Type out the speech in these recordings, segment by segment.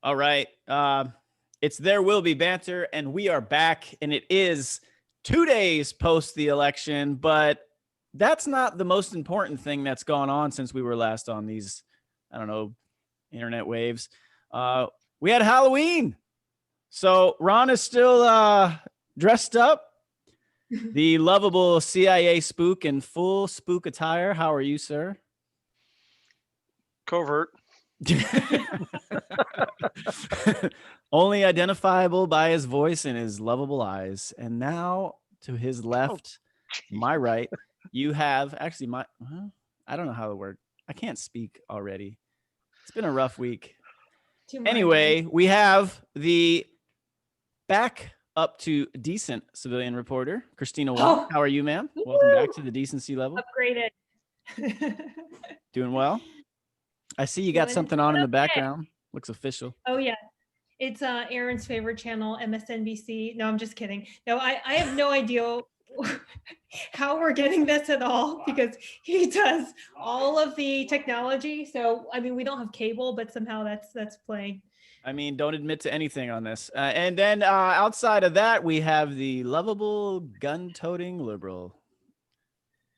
All right. It's There Will Be Banter, and we are back, and it is 2 days post the election, but that's not the most important thing that's gone on since we were last on these, I don't know, internet waves. We had Halloween. So Ron is still dressed up, the lovable CIA spook in full spook attire. How are you, sir? Covert. Only identifiable by his voice and his lovable eyes. And now to his left, my right, you have actually I don't know how to word. I can't speak already. It's been a rough week. Anyway, we have the back up to decent civilian reporter, Kristina Wong. How are you, ma'am? Welcome back to the decency level. Upgraded. Doing well. I see you got something on in the background. Looks official. Oh yeah, it's Aaron's favorite channel, MSNBC. No, I'm just kidding. No, I have no idea how we're getting this at all because he does all of the technology. So I mean, we don't have cable, but somehow that's playing. I mean, don't admit to anything on this. And then outside of that, we have the lovable gun-toting liberal.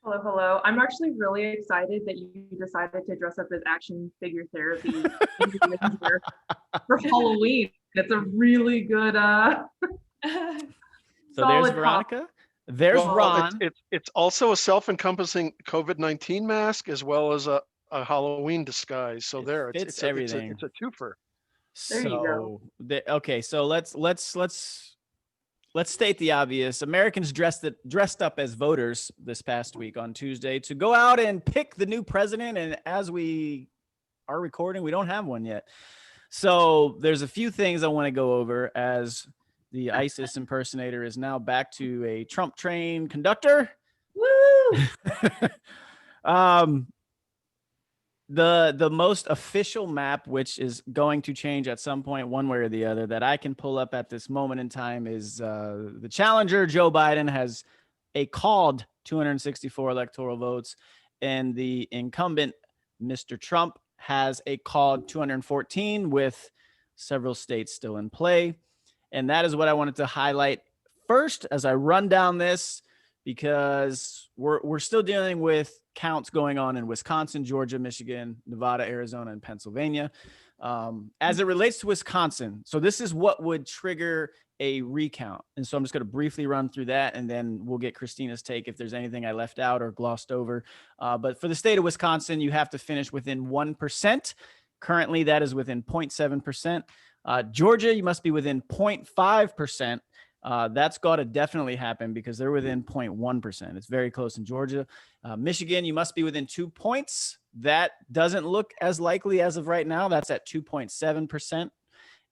Hello, hello. I'm actually really excited that you decided to dress up as action figure therapy for Halloween. It's a really good So there's Veronika. There's Ron. It's also a self-encompassing COVID-19 mask as well as a Halloween disguise. So it's everything. It's a twofer. There you go. Okay, so let's state the obvious. Americans dressed up as voters this past week on Tuesday to go out and pick the new president. And as we are recording, we don't have one yet. So there's a few things I want to go over as the ISIS impersonator is now back to a Trump train conductor. Woo! The most official map, which is going to change at some point one way or the other, that I can pull up at this moment in time is the challenger, Joe Biden, has a called 264 electoral votes, and the incumbent, Mr. Trump, has a called 214 with several states still in play. And that is what I wanted to highlight first as I run down this, because we're still dealing with counts going on in Wisconsin, Georgia, Michigan, Nevada, Arizona, and Pennsylvania. As it relates to Wisconsin, so this is what would trigger a recount. And so I'm just going to briefly run through that, and then we'll get Kristina's take if there's anything I left out or glossed over. But for the state of Wisconsin, you have to finish within 1%. Currently, that is within 0.7%. Georgia, you must be within 0.5%. That's got to definitely happen because they're within 0.1%. It's very close in Georgia. Michigan, you must be within 2 points. That doesn't look as likely as of right now. That's at 2.7%.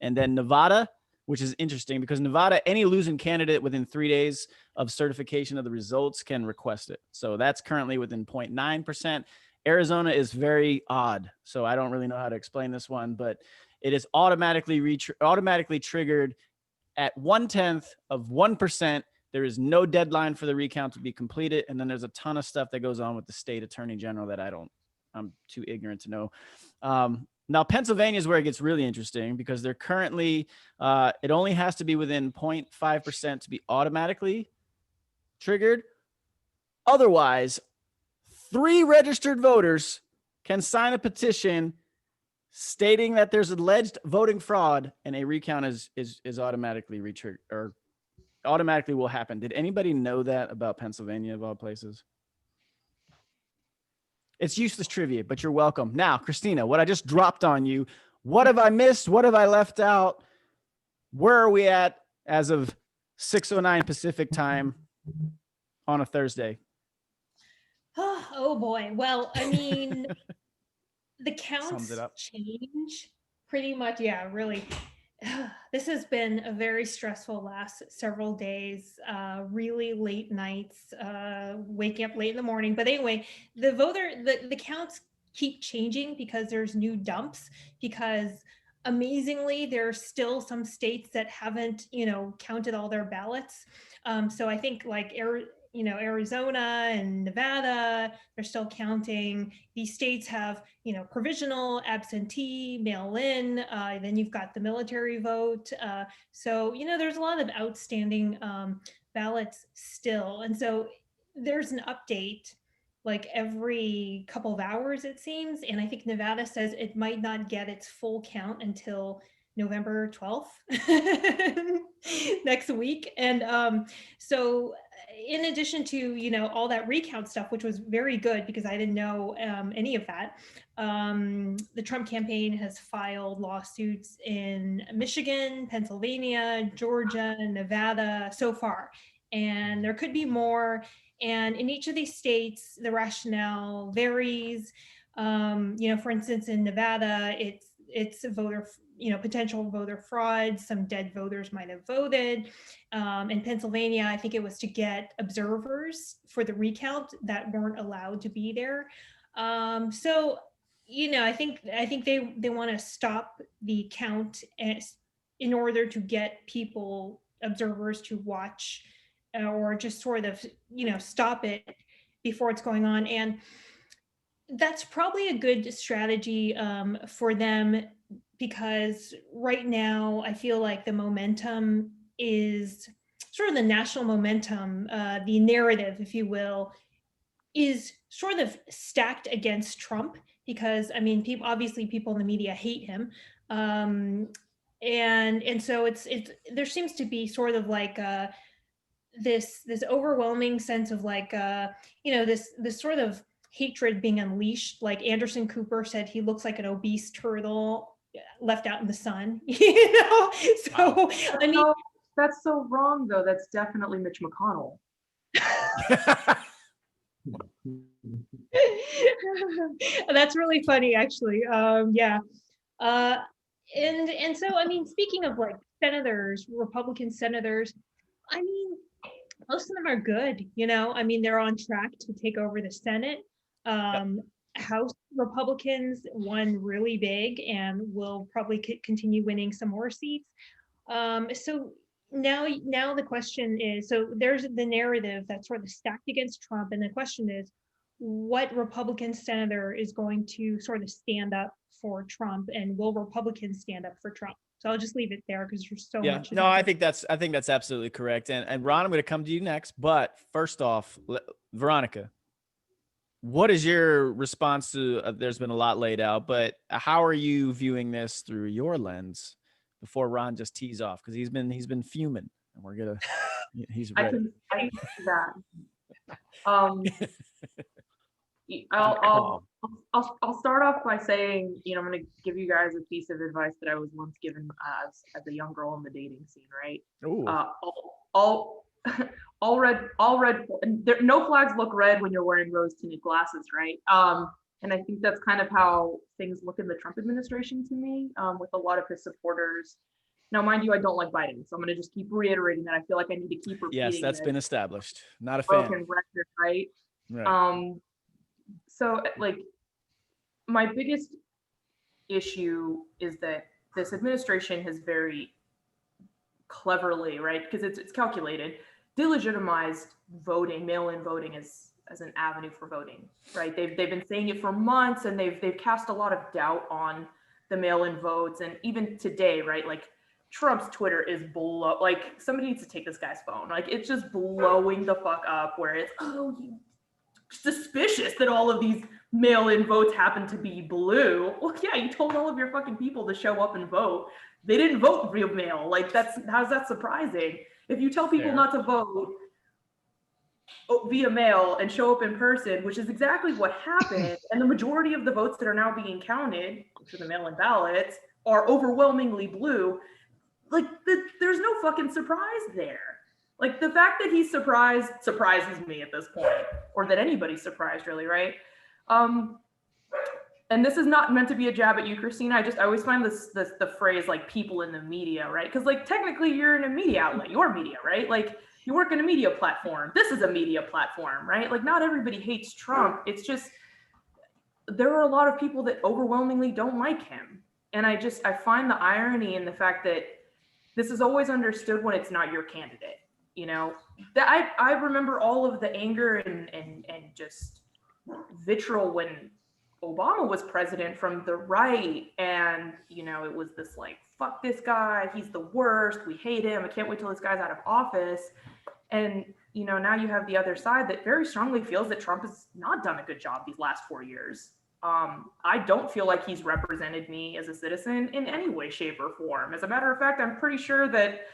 And then Nevada, which is interesting because Nevada, any losing candidate within 3 days of certification of the results can request it. So that's currently within 0.9%. Arizona is very odd. So I don't really know how to explain this one, but it is automatically triggered at 0.1%. There is no deadline for the recount to be completed. And then there's a ton of stuff that goes on with the state attorney general that I'm too ignorant to know. Now, Pennsylvania is where it gets really interesting because they're currently, it only has to be within 0.5% to be automatically triggered. Otherwise, 3 registered voters can sign a petition stating that there's alleged voting fraud and a recount is automatically retriggered or automatically will happen. Did anybody know that about Pennsylvania of all places? It's useless trivia, but you're welcome. Now, Kristina, what I just dropped on you, what have I missed? What have I left out? Where are we at as of 6:09 Pacific time on a Thursday? Oh boy. Well, I mean, the counts change pretty much. Yeah, really. This has been a very stressful last several days, really late nights, waking up late in the morning. But anyway, the counts keep changing because there's new dumps, because amazingly, there are still some states that haven't, counted all their ballots. So I think like Arizona and Nevada, they're still counting. These states have, provisional, absentee, mail-in. Then you've got the military vote. So, there's a lot of outstanding ballots still. And so there's an update like every couple of hours, it seems. And I think Nevada says it might not get its full count until November 12th next week. And so in addition to, all that recount stuff, which was very good because I didn't know any of that, the Trump campaign has filed lawsuits in Michigan, Pennsylvania, Georgia, Nevada so far. And there could be more. And in each of these states, the rationale varies. For instance, in Nevada, it's voter, potential voter fraud. Some dead voters might have voted. In Pennsylvania, I think it was to get observers for the recount that weren't allowed to be there. So, I think they want to stop the count in order to get people, observers, to watch or just sort of, stop it before it's going on. And that's probably a good strategy for them, because right now I feel like the momentum is sort of the national momentum, the narrative, if you will, is sort of stacked against Trump, because obviously people in the media hate him. And so it's there seems to be sort of like this overwhelming sense of like this sort of hatred being unleashed. Like Anderson Cooper said, he looks like an obese turtle left out in the sun. So wow. That's so wrong though. That's definitely Mitch McConnell. That's really funny, actually. Yeah. And so speaking of like senators, Republican senators, most of them are good, they're on track to take over the Senate. House Republicans won really big and will probably continue winning some more seats. So now the question is, so there's the narrative that's sort of stacked against Trump, and the question is, what Republican senator is going to sort of stand up for Trump, and will Republicans stand up for Trump? So I'll just leave it there because there's so much. No, I think that's absolutely correct. And Ron, I'm going to come to you next. But first off, Veronika, what is your response to? There's been a lot laid out, but how are you viewing this through your lens? Before Ron just tees off, because he's been fuming, and we're gonna. He's ready. I can see that. I'll start off by saying, I'm going to give you guys a piece of advice that I was once given as a young girl in the dating scene, right? All red, no flags look red when you're wearing rose tinted glasses, right? And I think that's kind of how things look in the Trump administration to me, with a lot of his supporters. Now, mind you, I don't like Biden, so I'm going to just keep reiterating that. I feel like I need to keep repeating. Yes, that's been established. Not a fan. Broken record, right? Right. So, like, my biggest issue is that this administration has very cleverly, right, because it's calculated, delegitimized voting, mail-in voting as an avenue for voting, right? They've been saying it for months, and they've cast a lot of doubt on the mail-in votes, and even today, right, like Trump's Twitter is like somebody needs to take this guy's phone, like it's just blowing the fuck up, where it's you suspicious that all of these mail-in votes happen to be blue. Well, yeah, you told all of your fucking people to show up and vote. They didn't vote via mail. Like how's that surprising? If you tell people not to vote via mail and show up in person, which is exactly what happened, and the majority of the votes that are now being counted for the mail-in ballots are overwhelmingly blue, like there's no fucking surprise there. Like the fact that he's surprised surprises me at this point, or that anybody's surprised, really, right? And this is not meant to be a jab at you, Kristina. I always find the phrase like people in the media, right? Because like technically you're in a media outlet, you're media, right? Like you work in a media platform. This is a media platform, right? Like not everybody hates Trump. It's just there are a lot of people that overwhelmingly don't like him. And I find the irony in the fact that this is always understood when it's not your candidate. you know, that I remember all of the anger and just vitriol when Obama was president from the right. And, you know, it was this like, fuck this guy, he's the worst, we hate him, I can't wait till this guy's out of office. And, you know, now you have the other side that very strongly feels that Trump has not done a good job these last 4 years. I don't feel like he's represented me as a citizen in any way, shape, or form. As a matter of fact, I'm pretty sure that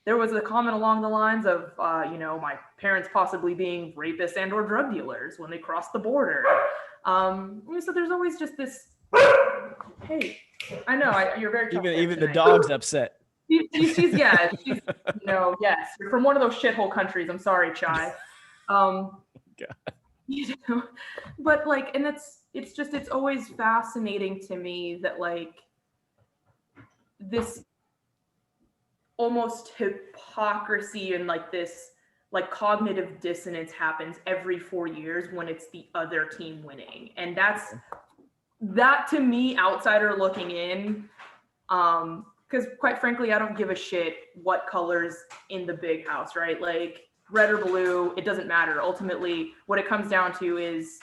there was a comment along the lines of, you know, my parents possibly being rapists and or drug dealers when they crossed the border. So there's always just this, hey, I know, you're very tough even the dog's upset. She's yes, you know, yes, you're from one of those shithole countries. I'm sorry, Chai. You know, but like, and it's always fascinating to me that like this almost hypocrisy and like this like cognitive dissonance happens every 4 years when it's the other team winning. And that to me, outsider looking in, because quite frankly, I don't give a shit what colors in the big house, right? Like red or blue, it doesn't matter. Ultimately, what it comes down to is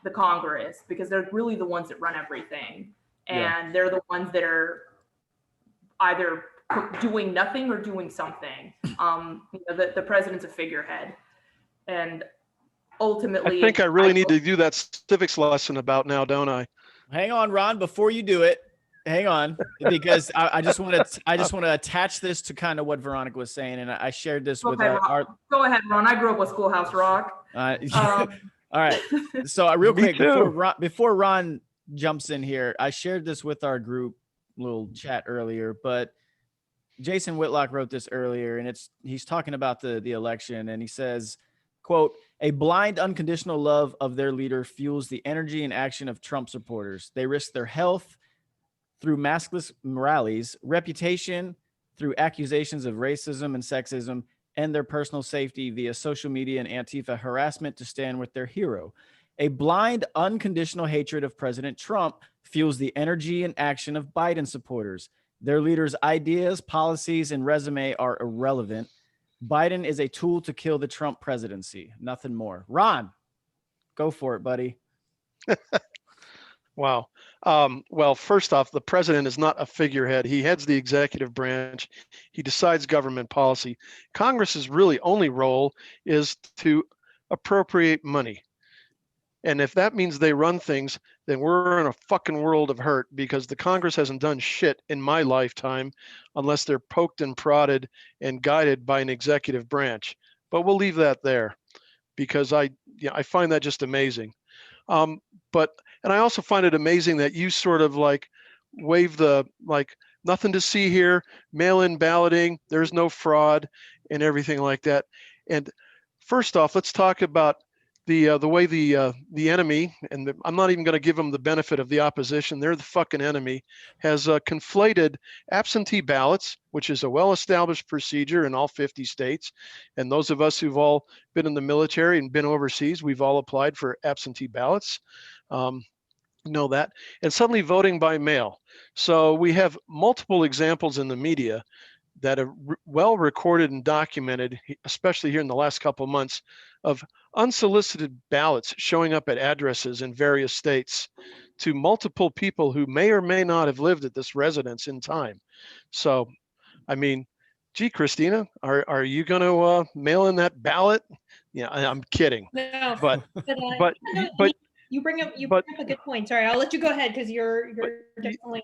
the Congress, because they're really the ones that run everything. And they're the ones that are either doing nothing or doing something. You know, the president's a figurehead. And ultimately, I think I really need to do that civics lesson about now, don't I? Hang on, Ron, before you do it, hang on, because I just want to attach this to kind of what Veronika was saying, and I shared this with our. Go ahead, Ron. I grew up with Schoolhouse Rock. All right. So real quick, before Ron jumps in here, I shared this with our group little chat earlier, but Jason Whitlock wrote this earlier, and he's talking about the election, and he says, quote, "A blind, unconditional love of their leader fuels the energy and action of Trump supporters. They risk their health through maskless rallies, reputation through accusations of racism and sexism, and their personal safety via social media and Antifa harassment to stand with their hero. A blind, unconditional hatred of President Trump fuels the energy and action of Biden supporters. Their leader's ideas, policies, and resume are irrelevant. Biden is a tool to kill the Trump presidency. Nothing more." Ron, go for it, buddy. Wow. Well, first off, the president is not a figurehead. He heads the executive branch. He decides government policy. Congress's really only role is to appropriate money. And if that means they run things, then we're in a fucking world of hurt, because the Congress hasn't done shit in my lifetime unless they're poked and prodded and guided by an executive branch. But we'll leave that there, because I find that just amazing. And I also find it amazing that you sort of like wave the like nothing to see here, mail-in balloting, there's no fraud and everything like that. And first off, let's talk about the way the enemy, and I'm not even going to give them the benefit of the opposition, they're the fucking enemy, has conflated absentee ballots, which is a well-established procedure in all 50 states. And those of us who've all been in the military and been overseas, we've all applied for absentee ballots. Know that. And suddenly voting by mail. So we have multiple examples in the media that are well recorded and documented, especially here in the last couple of months, of unsolicited ballots showing up at addresses in various states to multiple people who may or may not have lived at this residence in time. So, I mean, gee, Kristina, are you going to mail in that ballot? Yeah, I'm kidding. No, but you bring up a good point. Sorry, I'll let you go ahead because you're definitely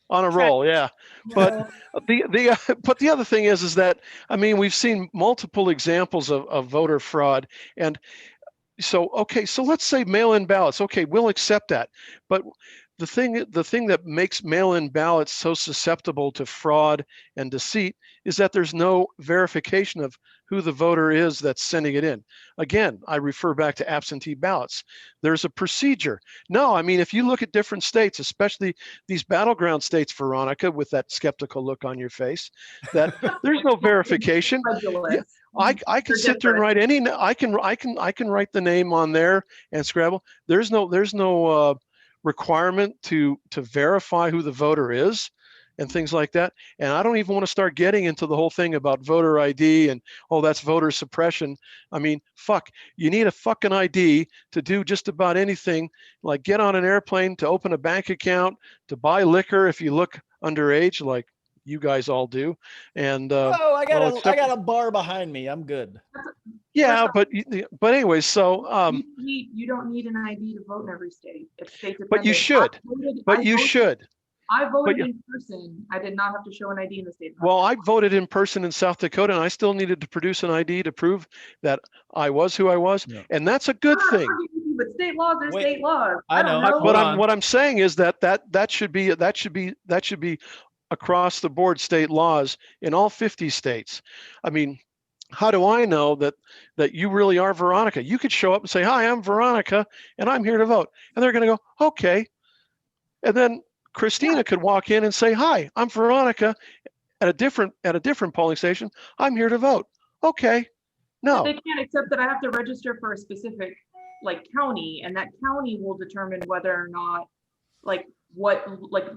on a roll, yeah. But the other thing is that, I mean, we've seen multiple examples of voter fraud, and so let's say mail-in ballots. Okay, we'll accept that. But the thing that makes mail-in ballots so susceptible to fraud and deceit is that there's no verification of who the voter is that's sending it in. Again, I refer back to absentee ballots. There's a procedure. No, I mean, if you look at different states, especially these battleground states, Veronika, with that skeptical look on your face, that there's no verification. Yeah, I can sit there and write I can write the name on there and Scrabble. There's no requirement to verify who the voter is. and things like that. And I don't even want to start getting into the whole thing about voter ID and, oh, that's voter suppression. I mean, fuck, you need a fucking ID to do just about anything, like get on an airplane, to open a bank account, to buy liquor if you look underage, like you guys all do. And Oh, I got except, I got a bar behind me. I'm good. yeah, but anyway, so you don't need an ID to vote in every state. It's state dependent. but you should. I voted in person. I did not have to show an ID in the state. Well, I voted in person in South Dakota, and I still needed to produce an ID to prove that I was who I was, and that's a good thing. But state laws are state laws. I know. But what I'm saying is that should be across the board state laws in all 50 states. I mean, how do I know that you really are Veronika? You could show up and say, "Hi, I'm Veronika, and I'm here to vote," and they're going to go, "Okay," and then Kristina could walk in and say, "Hi, I'm Veronika at a different polling station. I'm here to vote." Okay. No. They can't accept that I have to register for a specific county, and that county will determine whether or not what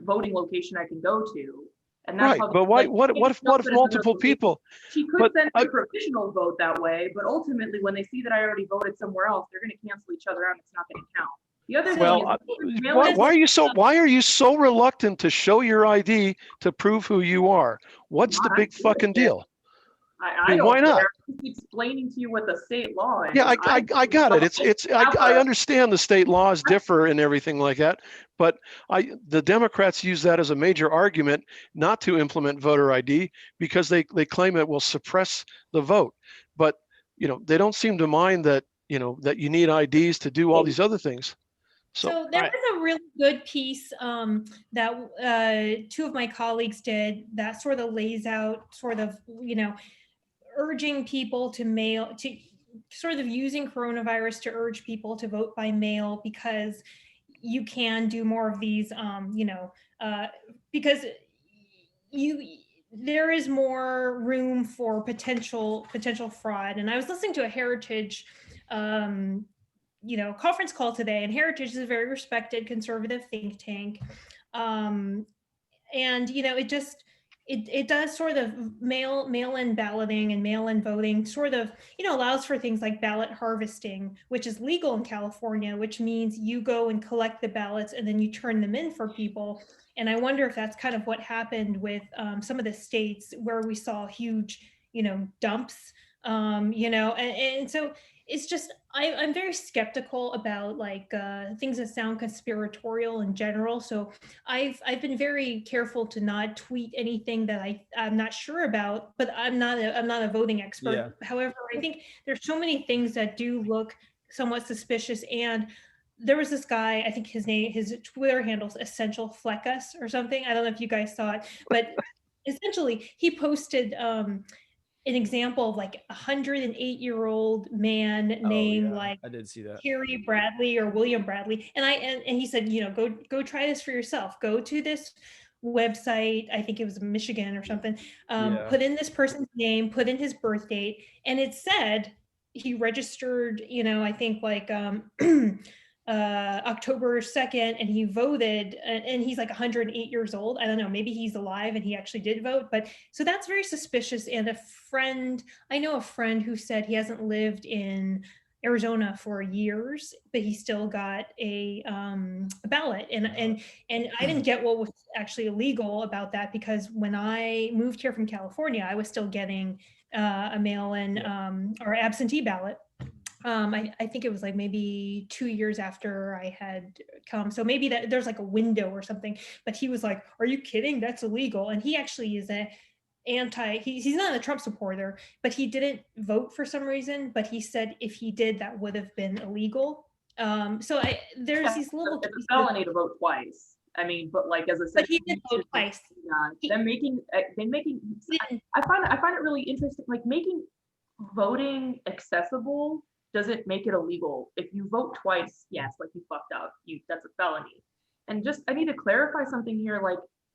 voting location I can go to. And that's right. But what if multiple people? She could send a provisional vote that way, but ultimately when they see that I already voted somewhere else, they're going to cancel each other out. It's not going to count. The other thing why are you so reluctant to show your ID to prove who you are? What's the big fucking deal? I mean, why not? I'm explaining to you what the state law is. Yeah, I got it. I understand the state laws differ and everything like that, but the Democrats use that as a major argument not to implement voter ID because they claim it will suppress the vote. But they don't seem to mind that that you need IDs to do all these other things. So there was a really good piece that two of my colleagues did that sort of lays out urging people to sort of using coronavirus to urge people to vote by mail because you can do more of these, because there is more room for potential fraud. And I was listening to a Heritage conference call today, and Heritage is a very respected conservative think tank. And it does sort of mail-in balloting and mail-in voting sort of, allows for things like ballot harvesting, which is legal in California, which means you go and collect the ballots and then you turn them in for people. And I wonder if that's kind of what happened with some of the states where we saw huge, dumps, and so it's just, I'm very skeptical about things that sound conspiratorial in general. So I've been very careful to not tweet anything that I'm not sure about, but I'm not a voting expert. Yeah. However, I think there's so many things that do look somewhat suspicious. And there was this guy, I think his Twitter handle's Essential Fleckus or something. I don't know if you guys saw it, but essentially he posted an example of a 108-year-old man named I did see that, Terry Bradley or William Bradley. And he said, go try this for yourself. Go to this website. I think it was Michigan or something. Put in this person's name, put in his birth date. And it said he registered, I think October 2nd, and he voted, and he's 108 years old. I don't know, maybe he's alive and he actually did vote, but so that's very suspicious. And I know a friend who said he hasn't lived in Arizona for years, but he still got a ballot. And I didn't get what was actually illegal about that, because when I moved here from California, I was still getting a mail-in or absentee ballot. I think it was maybe 2 years after I had come. So maybe that there's a window or something, but he was like, "Are you kidding? That's illegal." And he actually is he's not a Trump supporter, but he didn't vote for some reason, but he said if he did, that would have been illegal. There's these little. It's a felony to vote twice. I mean, but as I said, but he did vote twice. I find it really interesting, making voting accessible doesn't make it illegal. If you vote twice, yes, you fucked up. That's a felony. And I need to clarify something here.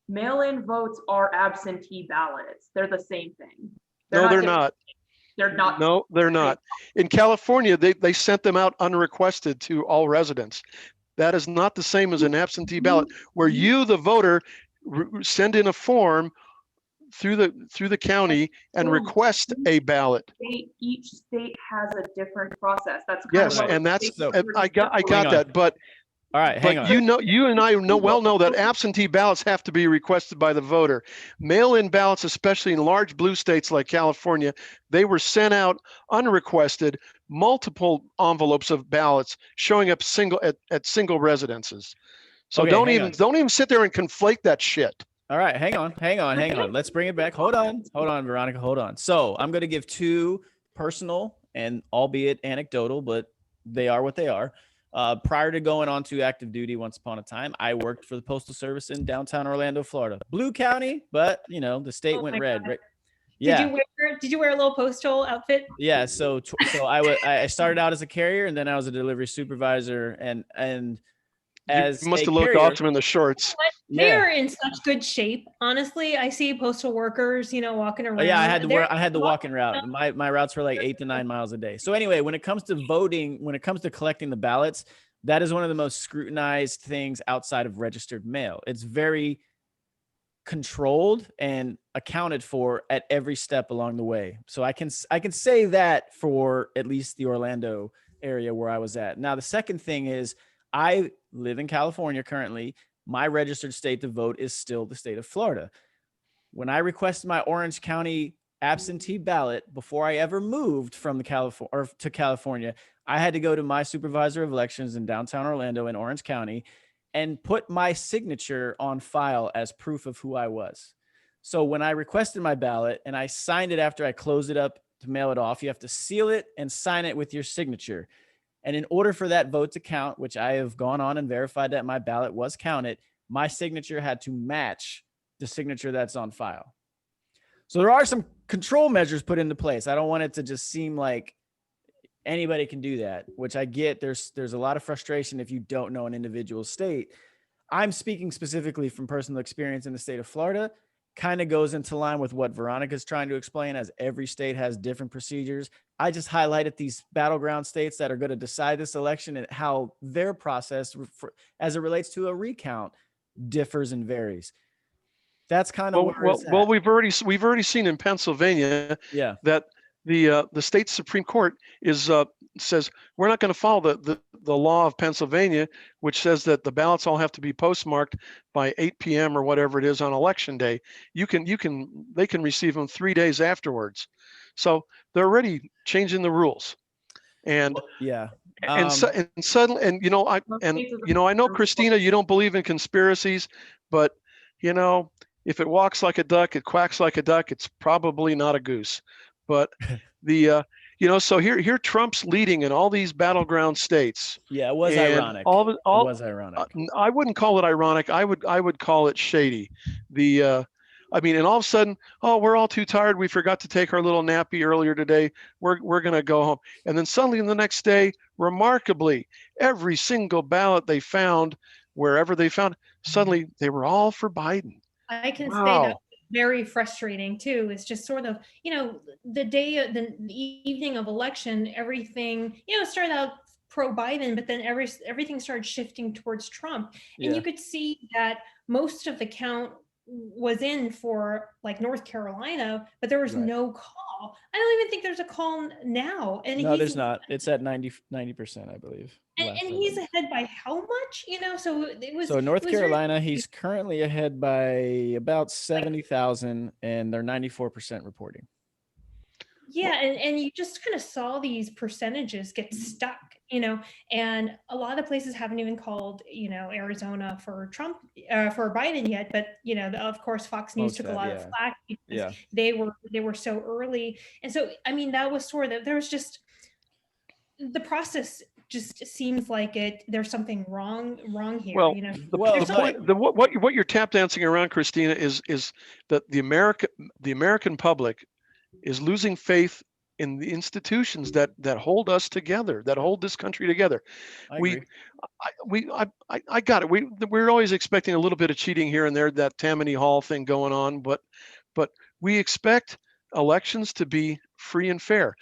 Mail-in votes are absentee ballots. They're the same thing. No, they're not. They're not. No, they're not. In California, they sent them out unrequested to all residents. That is not the same as an absentee ballot, where you, the voter, send in a form through the county and request a ballot. Each state has a different process. That's kind Yes, of and that's So- I got that, but All right, hang on. you and I know that absentee ballots have to be requested by the voter. Mail-in ballots, especially in large blue states like California, they were sent out unrequested, multiple envelopes of ballots showing up at single residences. So Okay, don't hang even on. don't even sit there and conflate that shit. All right, hang on. Let's bring it back. Hold on, Veronica, hold on. So I'm going to give two personal and albeit anecdotal, but they are what they are. Prior to going on to active duty once upon a time, I worked for the Postal Service in downtown Orlando, Florida. Blue county, but the state went red. Right? Yeah. Did you wear a little postal outfit? Yeah. So I started out as a carrier, and then I was a delivery supervisor, and as you must a have looked carrier, awesome in the shorts. They're in such good shape. Honestly, I see postal workers, walking around. Yeah, I had the walking route. My routes were like 8 to 9 miles a day. So anyway, when it comes to voting, when it comes to collecting the ballots, that is one of the most scrutinized things outside of registered mail. It's very controlled and accounted for at every step along the way. So I can say that for at least the Orlando area where I was at. Now, the second thing is I live in California currently. My registered state to vote is still the state of Florida. When I requested my Orange County absentee ballot before I ever moved from to California, I had to go to my supervisor of elections in downtown Orlando in Orange County and put my signature on file as proof of who I was. So when I requested my ballot and I signed it after I closed it up to mail it off, you have to seal it and sign it with your signature. And in order for that vote to count, which I have gone on and verified that my ballot was counted, my signature had to match the signature that's on file. So there are some control measures put into place. I don't want it to just seem like anybody can do that, which I get. There's a lot of frustration if you don't know an individual state. I'm speaking specifically from personal experience in the state of Florida. Kind of goes into line with what Veronica's trying to explain, as every state has different procedures. I just highlighted these battleground states that are going to decide this election and how their process as it relates to a recount differs and varies. That's kind of well, we've already seen in Pennsylvania that the state Supreme Court says we're not going to follow the law of Pennsylvania, which says that the ballots all have to be postmarked by 8 p.m. or whatever it is on election day. They can receive them 3 days afterwards. So they're already changing the rules. And I know, Kristina, you don't believe in conspiracies, but if it walks like a duck, it quacks like a duck, it's probably not a goose. But so here Trump's leading in all these battleground states. Yeah, it was ironic. It was ironic. I wouldn't call it ironic. I would call it shady. And all of a sudden, we're all too tired. We forgot to take our little nappy earlier today. We're gonna go home. And then suddenly the next day, remarkably, every single ballot they found, wherever they found, suddenly they were all for Biden. I can say that very frustrating too. It's just sort of, the evening of election, everything, started out pro Biden, but then everything started shifting towards Trump. And you could see that most of the count was in for like North Carolina, but there was no call. I don't even think there's a call now. And no, there's not. It's at 90%, I believe. And he's ahead by how much? So it was. So North Carolina, he's currently ahead by about 70,000, and they're 94% reporting. Yeah, and you just kind of saw these percentages get stuck, and a lot of places haven't even called, Arizona for Trump, for Biden yet. But of course, Fox News took a lot of flack because they were so early, and so that was sort of, there was just the process just seems like there's something wrong here. What you're tap dancing around, Kristina, is that the American public is losing faith in the institutions that hold us together, that hold this country together. I got it. We're always expecting a little bit of cheating here and there, that Tammany Hall thing going on, but we expect elections to be free and fair.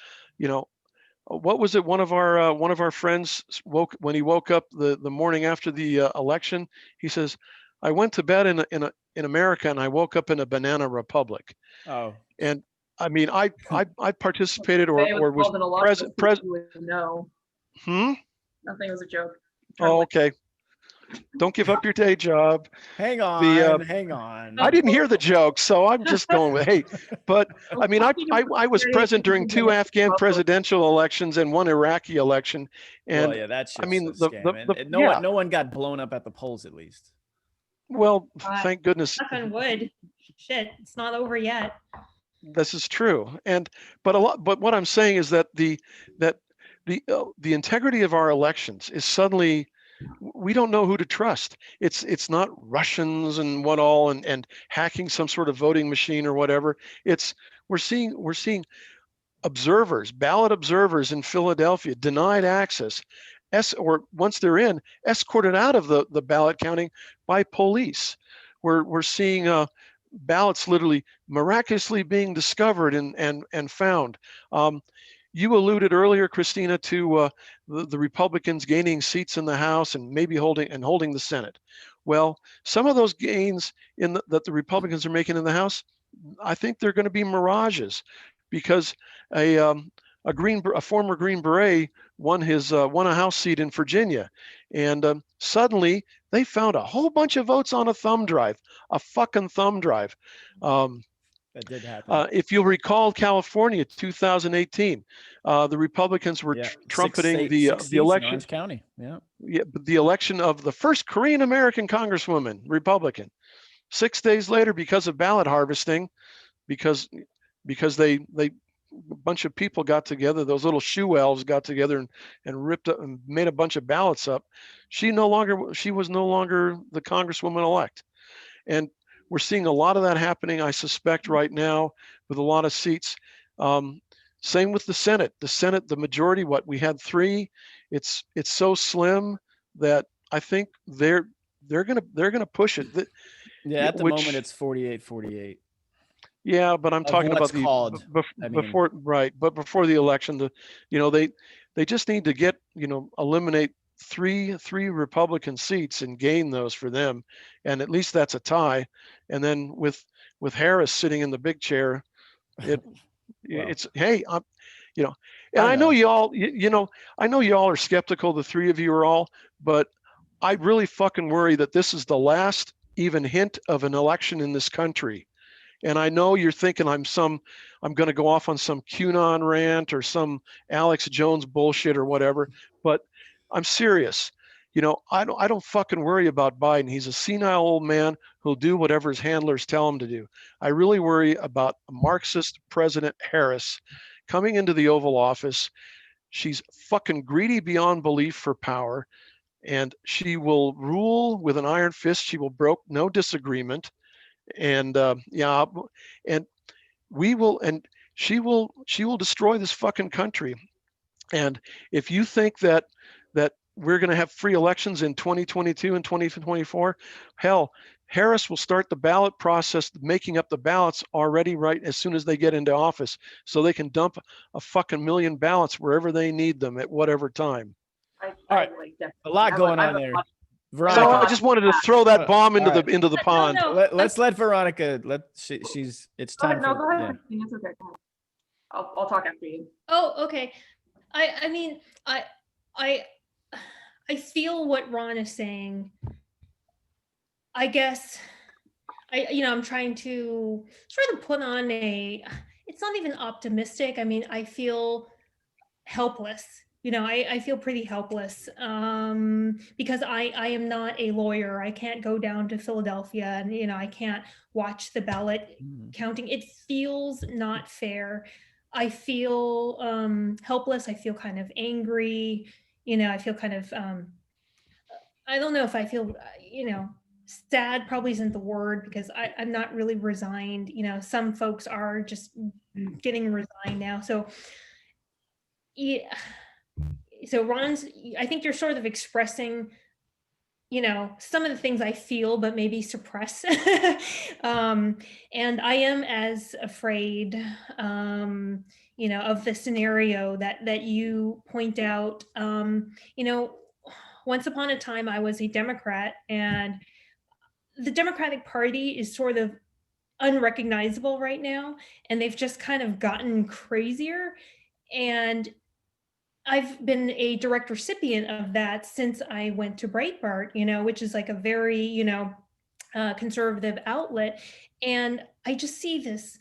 What was it? One of our friends when he woke up the morning after the election, he says, I went to bed in America and I woke up in a banana republic. Oh, And I mean, I participated or It was called an illustrious present. you would know. Nothing was a joke. Oh, okay. Don't give up your day job. hang on, hang on. I didn't hear the joke, so I'm just going with, hey, but I mean, I was present during 2 Afghan presidential elections and 1 Iraqi election. And well, yeah, that's I mean, no one got blown up at the polls, at least. Well, thank goodness. Knock on wood. Shit, it's not over yet. This is true. But what I'm saying is that the integrity of our elections is suddenly, we don't know who to trust. It's not Russians and what all and hacking some sort of voting machine or whatever. We're seeing observers, ballot observers in Philadelphia denied access, or once they're in, escorted out of the ballot counting by police. We're seeing ballots literally miraculously being discovered and found. You alluded earlier, Kristina, to the Republicans gaining seats in the House and maybe holding the Senate. Well, some of those gains that the Republicans are making in the House, I think they're going to be mirages, because a former Green Beret won a House seat in Virginia, and suddenly they found a whole bunch of votes on a thumb drive, a fucking thumb drive. That did happen. If you'll recall, California, 2018, the Republicans were trumpeting the election. in Orange County. The election of the first Korean American Congresswoman, Republican. 6 days later, because of ballot harvesting, because they a bunch of people got together, those little shoe elves got together and ripped up and made a bunch of ballots up. She was no longer the Congresswoman elect. And we're seeing a lot of that happening, I suspect, right now with a lot of seats. Same with the Senate. The Senate, the majority, we had 3. It's so slim that I think they're gonna push it. At the moment it's 48-48. Yeah, but I'm talking about before, right? But before the election, they just need to eliminate three Republican seats and gain those for them, and at least that's a tie. And then with Harris sitting in the big chair, it's hey, and I know y'all, I know y'all are skeptical, the 3 of you are all, but I really fucking worry that this is the last even hint of an election in this country. And I know you're thinking I'm going to go off on some QAnon rant or some Alex Jones bullshit or whatever, but I'm serious. I don't fucking worry about Biden. He's a senile old man who'll do whatever his handlers tell him to do. I really worry about Marxist President Harris coming into the Oval Office. She's fucking greedy beyond belief for power, and she will rule with an iron fist. She will brook no disagreement. And and she will destroy this fucking country. And if you think that we're going to have free elections in 2022 and 2024, hell, Harris will start the ballot process, making up the ballots already right as soon as they get into office, so they can dump a fucking million ballots wherever they need them at whatever time. All right, a lot going on there. Veronika, so I just wanted to throw that bomb into the pond. Let's let Veronika. It's time. Go ahead. Yeah. It's okay. I'll talk after you. Oh, okay. I mean, I feel what Ron is saying. I guess I'm trying to put on it's not even optimistic. I mean, I feel helpless. I feel pretty helpless because I am not a lawyer. I can't go down to Philadelphia and, I can't watch the ballot counting. It feels not fair. I feel helpless. I feel kind of angry. I feel kind of, I don't know if I feel, sad probably isn't the word, because I'm not really resigned. Some folks are just getting resigned now. So, yeah. So Ron's, I think you're sort of expressing, some of the things I feel, but maybe suppress. And I am as afraid, of the scenario that you point out. Once upon a time, I was a Democrat, and the Democratic Party is sort of unrecognizable right now, and they've just kind of gotten crazier. And I've been a direct recipient of that since I went to Breitbart, which is like a very, conservative outlet. And I just see this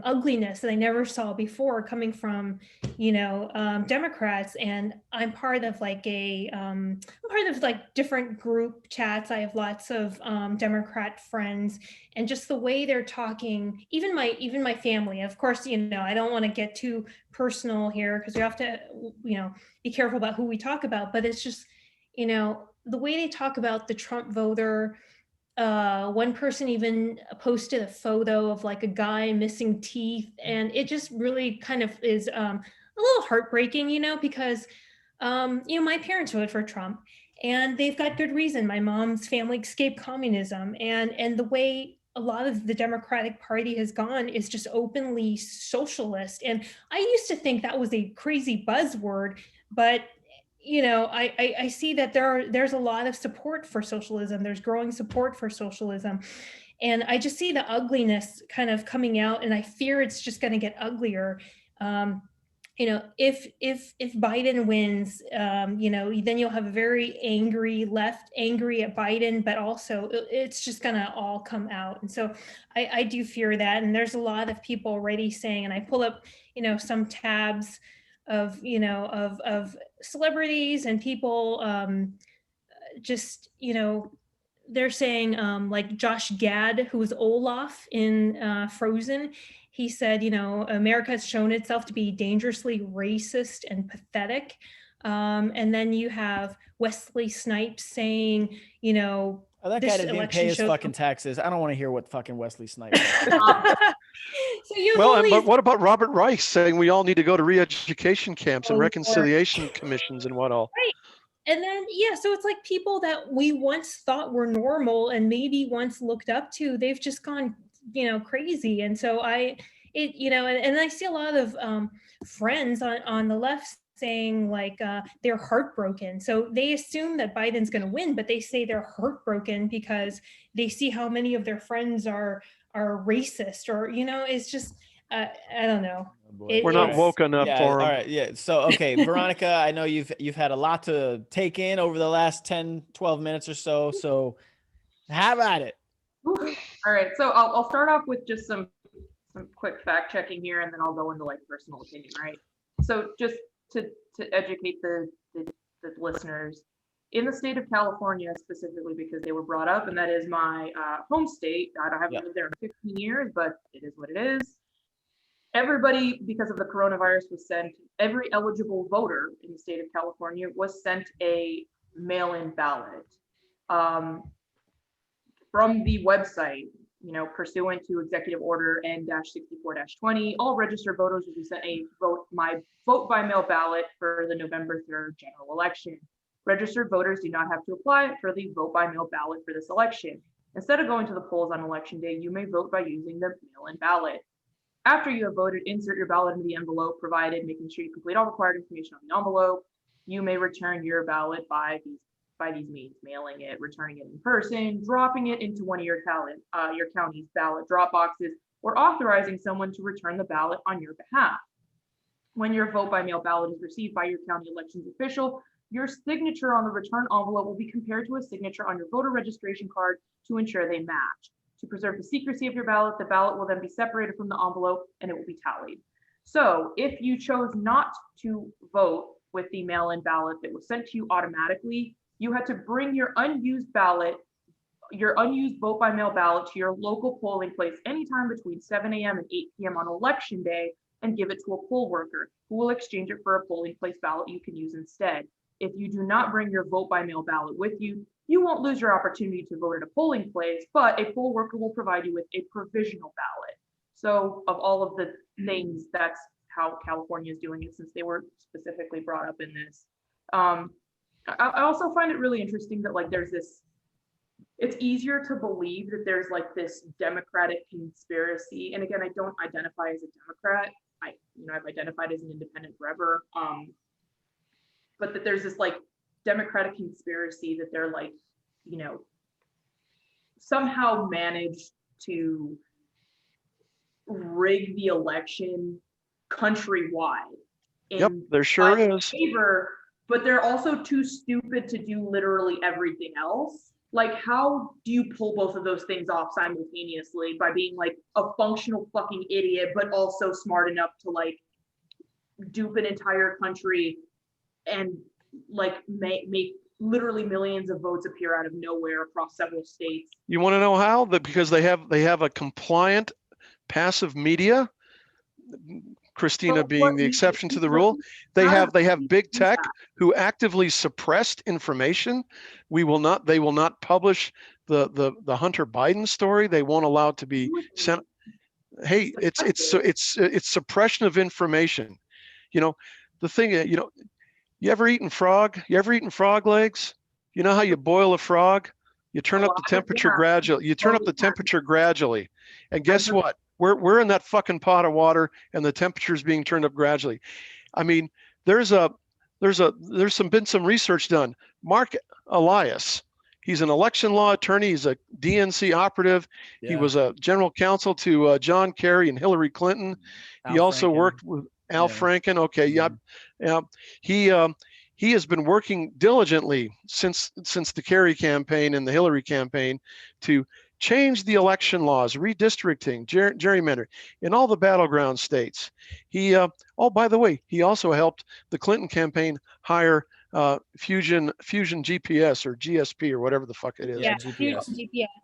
ugliness that I never saw before coming from, Democrats. And I'm part of like I'm part of like different group chats. I have lots of Democrat friends, and just the way they're talking, even my family. Of course, I don't want to get too personal here because we have to, be careful about who we talk about. But it's just, the way they talk about the Trump voter. One person even posted a photo of like a guy missing teeth, and it just really kind of is a little heartbreaking, because my parents voted for Trump, and they've got good reason. My mom's family escaped communism, and the way a lot of the Democratic Party has gone is just openly socialist. And I used to think that was a crazy buzzword, but I see that there's a lot of support for socialism. There's growing support for socialism. And I just see the ugliness kind of coming out, and I fear it's just going to get uglier. If Biden wins, then you'll have a very angry left, angry at Biden, but also it's just going to all come out. And so I do fear that. And there's a lot of people already saying, and I pull up, some tabs of celebrities and people, just they're saying, like Josh Gad, who was Olaf in Frozen. He said, America has shown itself to be dangerously racist and pathetic. And then you have Wesley Snipes saying, Oh, that guy didn't even pay his fucking taxes. I don't want to hear what fucking Wesley Snipes. But what about Robert Reich saying we all need to go to re-education camps and reconciliation commissions and what all? Right. And then, so it's like people that we once thought were normal and maybe once looked up to, they've just gone, crazy. And so and I see a lot of friends on the left saying like they're heartbroken. So they assume that Biden's going to win, but they say they're heartbroken because they see how many of their friends are racist, or it's just I don't know. We're not woke enough for them. All right, yeah. So okay, Veronika, I know you've had a lot to take in over the last 10, 12 minutes or so. So have at it. All right, so I'll start off with just some quick fact checking here, and then I'll go into like personal opinion, right? So just to educate the listeners, in the state of California specifically, because they were brought up, and that is my home state. I haven't lived there in 15 years, but it is what it is. Everybody, because of the coronavirus, was sent, every eligible voter in the state of California was sent a mail-in ballot. From the website, pursuant to Executive Order N-64-20, all registered voters will be sent a vote by mail ballot for the November 3rd general election. Registered voters do not have to apply for the vote by mail ballot for this election. Instead of going to the polls on election day, you may vote by using the mail-in ballot. After you have voted, insert your ballot into the envelope provided, making sure you complete all required information on the envelope. You may return your ballot by these means: mailing it, returning it in person, dropping it into one of your county's ballot drop boxes, or authorizing someone to return the ballot on your behalf. When your vote by mail ballot is received by your county elections official, your signature on the return envelope will be compared to a signature on your voter registration card to ensure they match. To preserve the secrecy of your ballot, the ballot will then be separated from the envelope and it will be tallied. So if you chose not to vote with the mail-in ballot that was sent to you automatically, you had to bring your unused ballot, your unused vote by mail ballot, to your local polling place anytime between 7 a.m. and 8 p.m. on election day and give it to a poll worker who will exchange it for a polling place ballot you can use instead. If you do not bring your vote by mail ballot with you, you won't lose your opportunity to vote at a polling place, but a poll worker will provide you with a provisional ballot. So of all of the things, that's how California is doing it, since they were specifically brought up in this. I also find it really interesting that like there's this, it's easier to believe that there's like this Democratic conspiracy. And again, I don't identify as a Democrat. I've identified as an independent forever. But that there's this like Democratic conspiracy that they're like, somehow managed to rig the election countrywide. Yep, there sure is. Favor, but they're also too stupid to do literally everything else. Like, how do you pull both of those things off simultaneously by being like a functional fucking idiot, but also smart enough to like dupe an entire country and like make literally millions of votes appear out of nowhere across several states? You want to know how? Because they have a compliant passive media, Kristina being the exception to the rule. They have big tech who actively suppressed information. They will not publish the Hunter Biden story. They won't allow it to be sent. Hey, it's suppression of information. You know, the thing, you ever eaten frog? You ever eaten frog legs? You know how you boil a frog? You turn up the temperature gradually. You turn up the temperature gradually. And guess what? We're in that fucking pot of water, and the temperature is being turned up gradually. I mean, there's been some research done. Mark Elias, he's an election law attorney. He's a DNC operative. Yeah. He was a general counsel to John Kerry and Hillary Clinton. He also worked with Al Franken. Okay, he has been working diligently since the Kerry campaign and the Hillary campaign to change the election laws, redistricting, gerrymandering in all the battleground states. He, by the way, he also helped the Clinton campaign hire Fusion GPS or GSP or whatever the fuck it is. Yeah, GPS.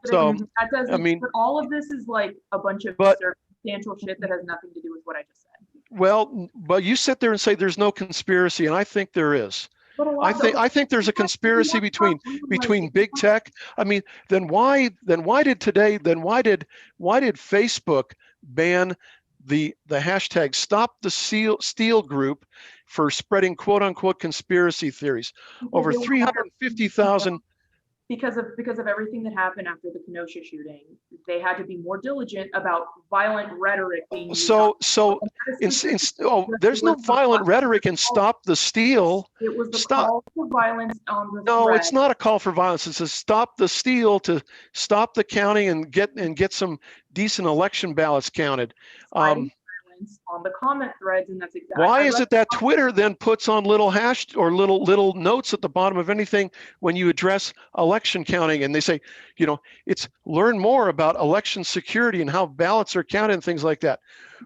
So, that doesn't, I mean, but all of this is like a bunch of circumstantial shit that has nothing to do with what I just said. Well, but you sit there and say there's no conspiracy, and I think there is. I think there's a conspiracy between big tech. I mean, then why did Facebook ban the hashtag Stop the Steal group for spreading quote unquote conspiracy theories? Over 350,000. Because of everything that happened after the Kenosha shooting, they had to be more diligent about violent rhetoric being used. There's no violent rhetoric in Stop the Steal. It was the call for violence on the No, it's not a call for violence. It's a stop the steal to stop the counting and get some decent election ballots counted. On the comment threads, and that's exactly why is it that Twitter then puts on little little notes at the bottom of anything when you address election counting, and they say, it's learn more about election security and how ballots are counted and things like that.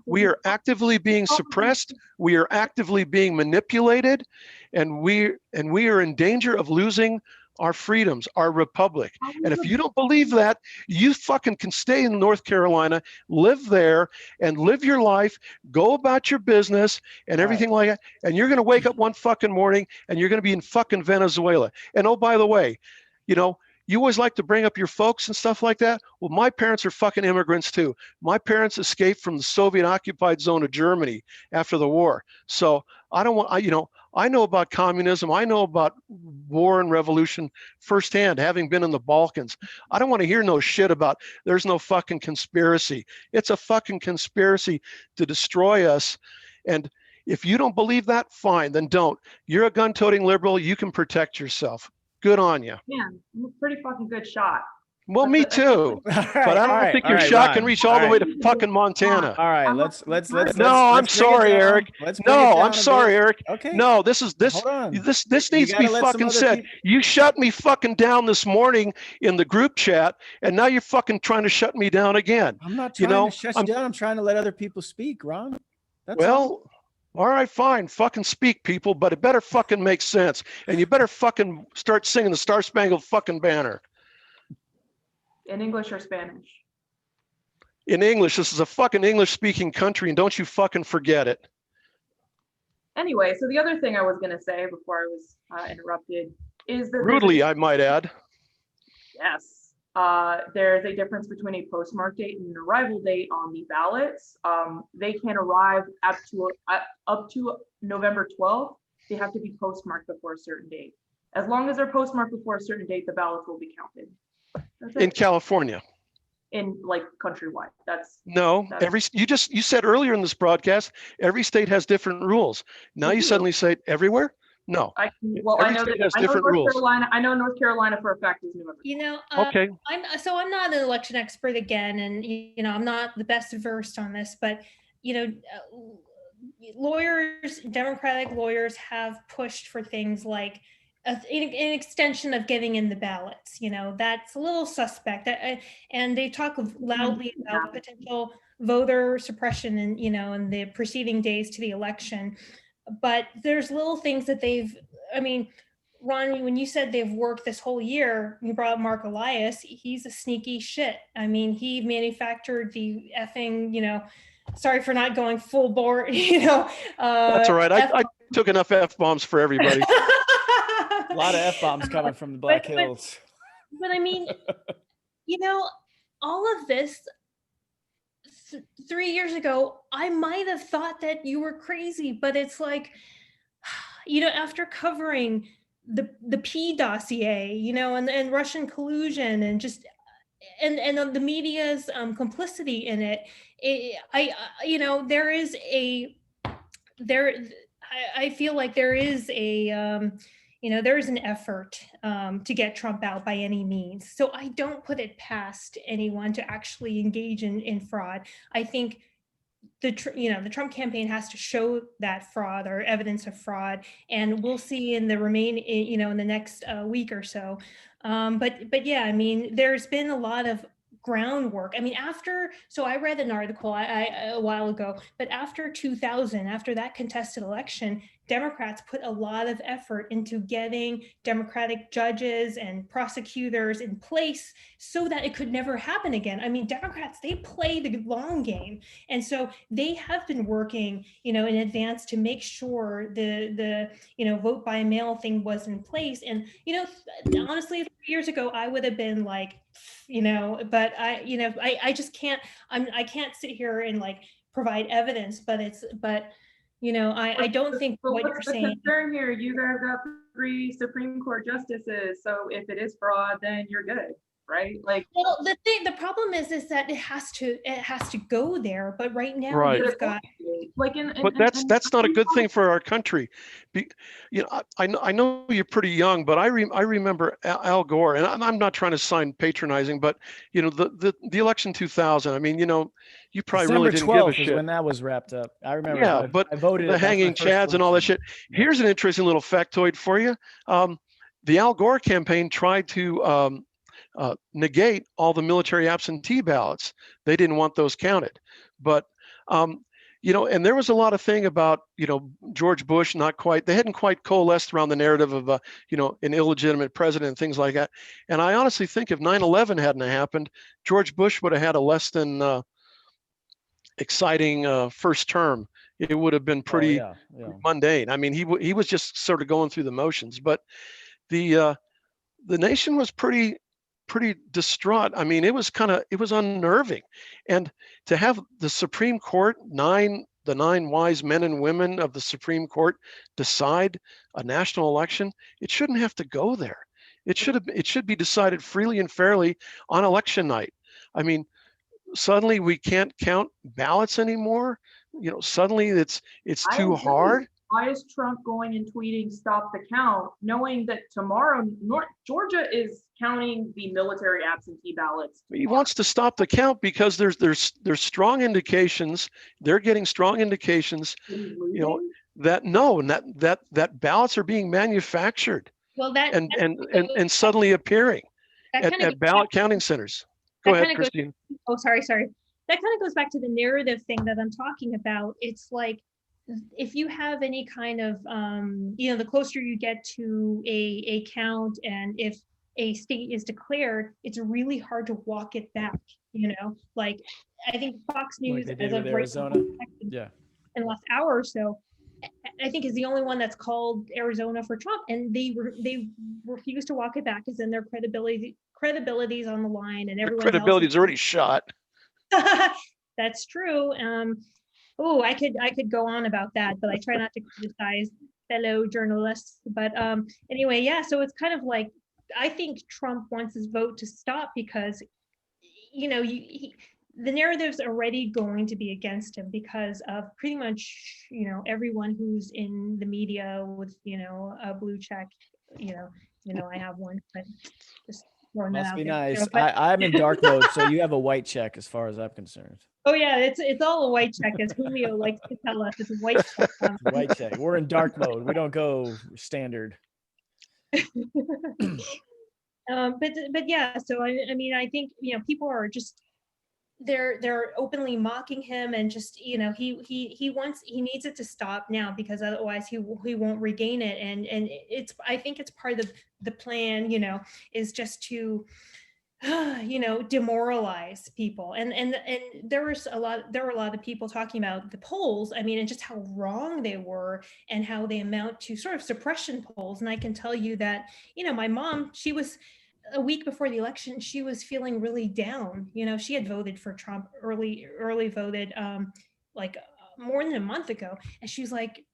We are actively being suppressed. We are actively being manipulated, and we are in danger of losing our freedoms, our republic. And if you don't believe that, you fucking can stay in North Carolina, live there, and live your life, go about your business and everything like that. And you're going to wake up one fucking morning and you're going to be in fucking Venezuela. And oh, by the way, you always like to bring up your folks and stuff like that. Well, my parents are fucking immigrants too. My parents escaped from the Soviet occupied zone of Germany after the war. So I don't want, I know about communism. I know about war and revolution firsthand, having been in the Balkans. I don't want to hear no shit about there's no fucking conspiracy. It's a fucking conspiracy to destroy us. And if you don't believe that, fine, then don't. You're a gun-toting liberal. You can protect yourself. Good on you. Yeah, I'm a pretty fucking good shot. Well, me too, but I don't think your shot can reach all the way to fucking Montana. All right, let's. No, I'm sorry, Eric. No, I'm sorry, Eric. Okay. No, this needs to be fucking said. You shut me fucking down this morning in the group chat, and now you're fucking trying to shut me down again. I'm not trying to shut you down. I'm trying to let other people speak, Ron. All right, fine. Fucking speak, people, but it better fucking make sense, and you better fucking start singing the Star Spangled fucking Banner. In English or Spanish? In English. This is a fucking English-speaking country, and don't you fucking forget it. Anyway, so the other thing I was going to say before I was interrupted is that— Rudely, I might add. Yes. There's a difference between a postmark date and an arrival date on the ballots. They can arrive up to November 12th. They have to be postmarked before a certain date. As long as they're postmarked before a certain date, the ballots will be counted. In California. In like countrywide. You said earlier in this broadcast, every state has different rules. Now you suddenly say everywhere? No. I know Every that state has I know different North rules. Carolina. I know North Carolina for a fact is new every. You know, Okay. I'm not an election expert again, and you know, I'm not the best versed on this, but you know, lawyers, Democratic lawyers have pushed for things like an extension of getting in the ballots. You know, that's a little suspect. And they talk loudly about potential voter suppression and, you know, in the preceding days to the election. But there's little things that I mean, Ron, when you said they've worked this whole year, you brought up Mark Elias. He's a sneaky shit. I mean, he manufactured the effing, you know, sorry for not going full bore, you know. That's all right. I took enough F-bombs for everybody. A lot of F-bombs coming from the Black Hills. But I mean, you know, all of this 3 years ago, I might have thought that you were crazy, but it's like, you know, after covering the P dossier, you know, and Russian collusion and just and the media's complicity in it, you know, I feel like there is a you know, there is an effort to get Trump out by any means. So I don't put it past anyone to actually engage in fraud. I think the Trump campaign has to show that fraud or evidence of fraud, and we'll see in the in the next week or so. But yeah, I mean, there's been a lot of groundwork. I mean, so I read an article a while ago, but after 2000, after that contested election, Democrats put a lot of effort into getting Democratic judges and prosecutors in place so that it could never happen again. I mean, Democrats, they play the long game. And so they have been working, you know, in advance to make sure the you know, vote by mail thing was in place. And, you know, honestly, 3 years ago, I would have been like, you know, but I just can't, I can't sit here and like provide evidence, but you know, I don't think what you're saying. What's the concern here? You guys got 3 Supreme Court justices, so if it is fraud, then you're good, right? Like, well, the problem is that it has to go there, but right now Right. you've got like But that's not a good thing for our country. You know, I know you're pretty young, but I remember Al Gore, and I'm not trying to sound patronizing, but you know, the election 2000. I mean, you know, you probably December really didn't give a 12th shit. is when that was wrapped up. I remember. Yeah, but I voted. the hanging chads and all that shit. Here's an interesting little factoid for you. The Al Gore campaign tried to negate all the military absentee ballots. They didn't want those counted. But, you know, and there was a lot of thing about, you know, George Bush, they hadn't quite coalesced around the narrative of, you know, an illegitimate president and things like that. And I honestly think if 9/11 hadn't happened, George Bush would have had a less than exciting first term. It would have been pretty mundane. I mean, he was just sort of going through the motions, but the nation was pretty distraught. I mean, it was unnerving. And to have the Supreme Court, the 9 wise men and women of the Supreme Court decide a national election, it shouldn't have to go there. It should be decided freely and fairly on election night. I mean, suddenly we can't count ballots anymore. You know, suddenly it's too hard. Why is Trump going and tweeting "stop the count," knowing that tomorrow Georgia is counting the military absentee ballots? He wants to stop the count because there's strong indications. They're getting strong indications, you know, that ballots are being manufactured. Well, and suddenly appearing at ballot counting centers. Go ahead, Christine. Sorry. That kind of goes back to the narrative thing that I'm talking about. It's like, if you have any kind of, you know, the closer you get to a count, and if a state is declared, it's really hard to walk it back. You know, like I think Fox News, like they did as of with Arizona, in the last hour or so, I think is the only one that's called Arizona for Trump, and they refuse to walk it back because then their credibility's on the line, and everyone credibility's already shot. That's true. Oh, I could go on about that, but I try not to criticize fellow journalists. But anyway, yeah. So it's kind of like, I think Trump wants his vote to stop because, you know, the narrative's already going to be against him because of pretty much, everyone who's in the media with, a blue check, I have one, but just throwing that Must out be there. nice. But, I'm in dark mode, so you have a white check as far as I'm concerned. oh yeah, it's all a white check, as Julio likes to tell us. It's a white check. White check. We're in dark mode. We don't go standard. But yeah, so I mean, I think, people are just, they're openly mocking him, and just, he needs it to stop now, because otherwise he won't regain it. And I think it's part of the plan, is just to demoralize people. And there were a lot of people talking about the polls, I mean, and just how wrong they were, and how they amount to sort of suppression polls. And I can tell you that, my mom, she was, a week before the election, she was feeling really down. She had voted for Trump, early voted, like more than a month ago. And she was like,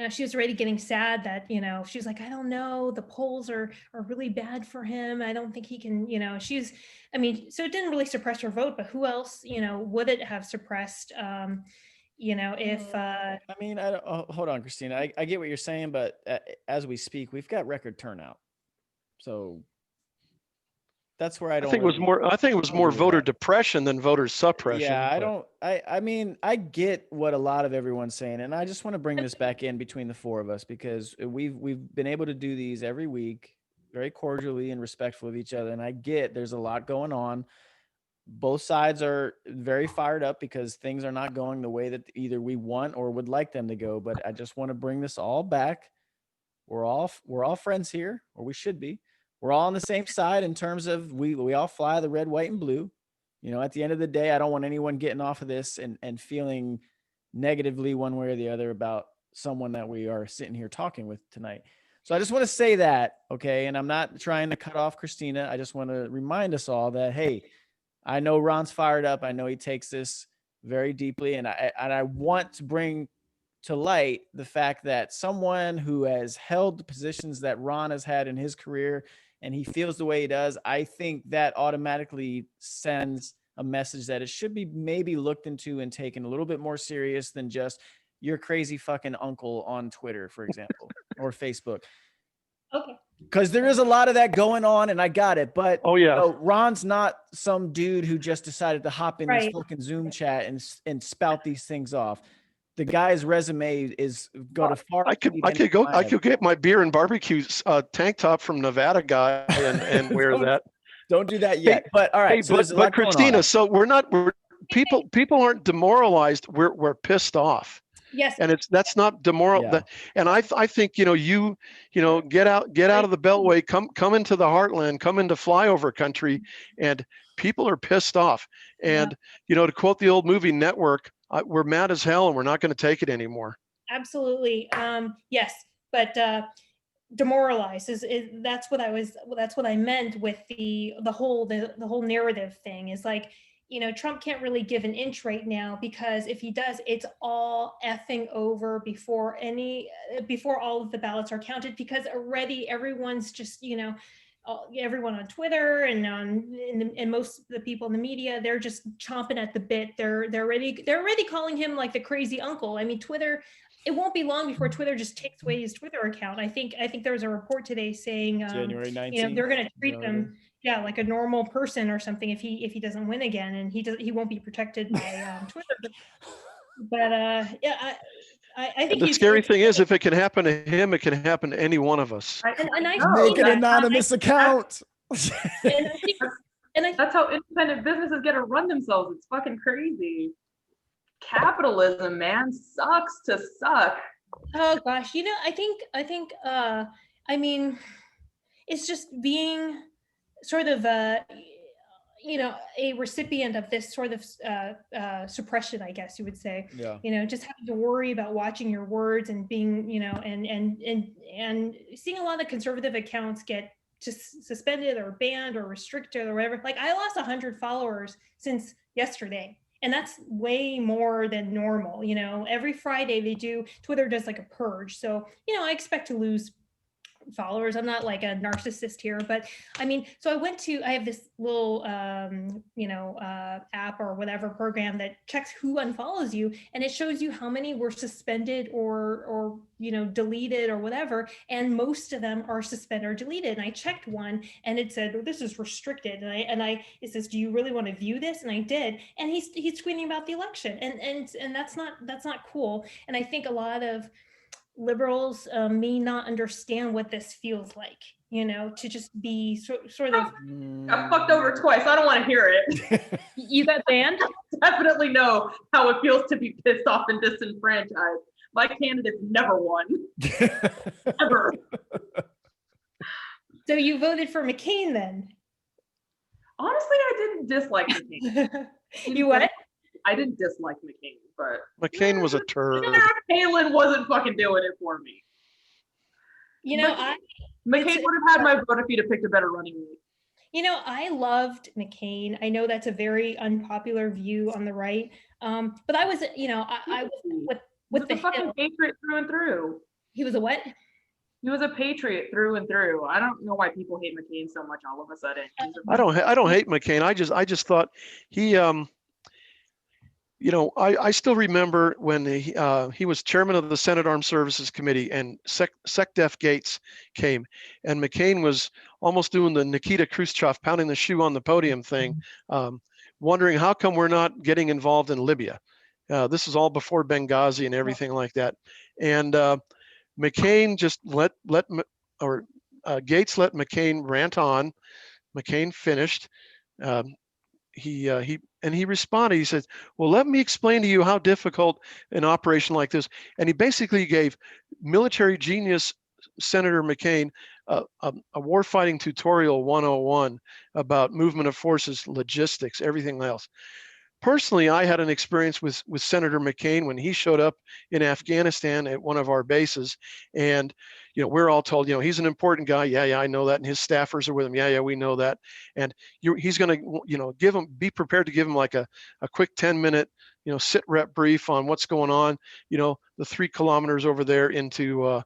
she was already getting sad that, she was like, I don't know, the polls are really bad for him. I don't think he can, so it didn't really suppress her vote, but who else, would it have suppressed, if, I mean, hold on, Kristina. I get what you're saying, but as we speak, we've got record turnout. So that's where I think it was more voter depression than voter suppression. Yeah, I mean, I get what a lot of everyone's saying, and I just want to bring this back in between the four of us, because we've been able to do these every week very cordially and respectful of each other. And I get there's a lot going on. Both sides are very fired up because things are not going the way that either we want or would like them to go. But I just want to bring this all back. We're all friends here, or we should be. We're all on the same side in terms of we all fly the red, white, and blue. At the end of the day, I don't want anyone getting off of this and feeling negatively one way or the other about someone that we are sitting here talking with tonight. So I just want to say that, okay? And I'm not trying to cut off Kristina. I just want to remind us all that, hey, I know Ron's fired up. I know he takes this very deeply. And I want to bring to light the fact that someone who has held the positions that Ron has had in his career, and he feels the way he does, I think that automatically sends a message that it should be maybe looked into and taken a little bit more serious than just your crazy fucking uncle on Twitter, for example, or Facebook. Okay. Because there is a lot of that going on, and I got it. But Ron's not some dude who just decided to hop in this fucking Zoom chat and spout these things off. The guy's resume is go to far. I could get my beer and barbecue tank top from Nevada guy and wear that. Don't do that yet. But all right. Hey, so but Kristina, so people aren't demoralized. We're pissed off. Yes. And that's not demoral. Yeah. And I think, get out of the Beltway, come into the heartland, come into flyover country, and people are pissed off. And, to quote the old movie Network, we're mad as hell and we're not going to take it anymore. Absolutely. Yes. But demoralized that's what I meant with the whole narrative thing is like, Trump can't really give an inch right now, because if he does, it's all effing over before all of the ballots are counted, because already everyone's just, everyone on Twitter and most of the people in the media, they're just chomping at the bit. They're already calling him like the crazy uncle. I mean, Twitter, it won't be long before Twitter just takes away his Twitter account. I think there was a report today saying January 19th, they're going to treat him like a normal person or something if he doesn't win again, and he won't be protected by Twitter. But I think the scary thing is, if it can happen to him, it can happen to any one of us. And I make an anonymous account. And that's how independent businesses get to run themselves. It's fucking crazy. Capitalism, man, sucks to suck. Oh gosh, I think I mean, it's just being sort of a recipient of this sort of suppression, I guess you would say. Yeah. Just having to worry about watching your words and being, and seeing a lot of conservative accounts get just suspended or banned or restricted or whatever. Like, I lost 100 followers since yesterday. And that's way more than normal. Every Friday Twitter does like a purge. So, I expect to lose followers. I'm not like a narcissist here, but I mean, so I have this little, app or whatever program that checks who unfollows you, and it shows you how many were suspended or deleted or whatever. And most of them are suspended or deleted. And I checked one, and it said, oh, this is restricted. It says, do you really want to view this? And I did. And he's tweeting about the election, and that's not cool. And I think a lot of liberals may not understand what this feels like, to just be sort of got fucked over twice. I don't want to hear it. You got banned? Definitely know how it feels to be pissed off and disenfranchised. My candidate never won. Ever. So you voted for McCain then? Honestly, I didn't dislike McCain. You what? I didn't dislike McCain, but McCain was a turd. Palin wasn't fucking doing it for me. McCain would have had my vote if he'd have picked a better running mate. I loved McCain. I know that's a very unpopular view on the right, but I was, I was with the fucking patriot through and through. He was a what? He was a patriot through and through. I don't know why people hate McCain so much all of a sudden. I don't hate McCain. I just thought he I still remember when he was chairman of the Senate Armed Services Committee, and SecDef Gates came, and McCain was almost doing the Nikita Khrushchev pounding the shoe on the podium thing, wondering how come we're not getting involved in Libya. This is all before Benghazi and everything like that. And McCain just Gates let McCain rant on. McCain finished. He responded. He said, well, let me explain to you how difficult an operation like this. And he basically gave military genius Senator McCain a warfighting tutorial 101 about movement of forces, logistics, everything else. Personally, I had an experience with Senator McCain when he showed up in Afghanistan at one of our bases, and we're all told, he's an important guy. Yeah, I know that, and his staffers are with him. Yeah, we know that, and he's going to, be prepared to give him like a quick 10-minute, sit rep brief on what's going on. The 3 kilometers over there into